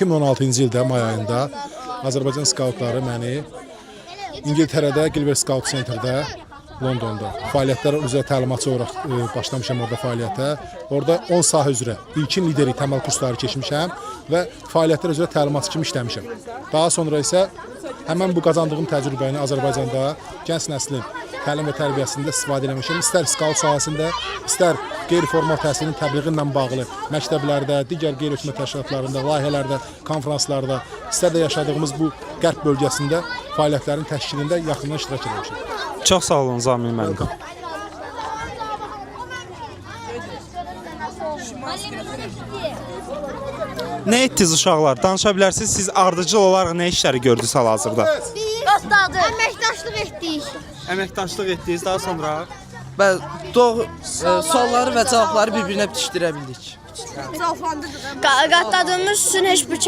2016-cı ildə may ayında Azərbaycan skautları məni İngiltərədə Gilbert Scout Centerdə, Londonda fəaliyyətlər üzrə təlimatçı olaraq başlamışam orada fəaliyyətə. Orada 10 sahə üzrə ilkin lideri təməl kursları keçmişəm və fəaliyyətlər üzrə təlimatçı kimi işləmişəm. Daha sonra isə həmən bu qazandığım təcrübəni Azərbaycanda gənc nəslin təlim və tərbiyəsində istifadə eləmişəm. İstər skaut sahəsində, istər qeyri-formal təhsilin təbliği ilə bağlı məktəblərdə, digər qeyri-hökumət təşkilatlarında, layihələrdə, konfranslarda, istər də yaşadığımız bu qərb bölgəsində fəaliyyətlərin təşkilində yaxından iştirak etmişəm. Çox sağ olun Zamil müəllim. Nə etdiniz uşaqlar? Danışa bilərsiniz, siz ardıcıl olaraq nə işləri gördünüz hal-hazırda? Qatladı. Əməkdaşlıq etdik. Əməkdaşlıq etdiniz, daha sonra sualları və cavabları bir-birinə bitişdirə bildik. Qatladığımız üçün heç bir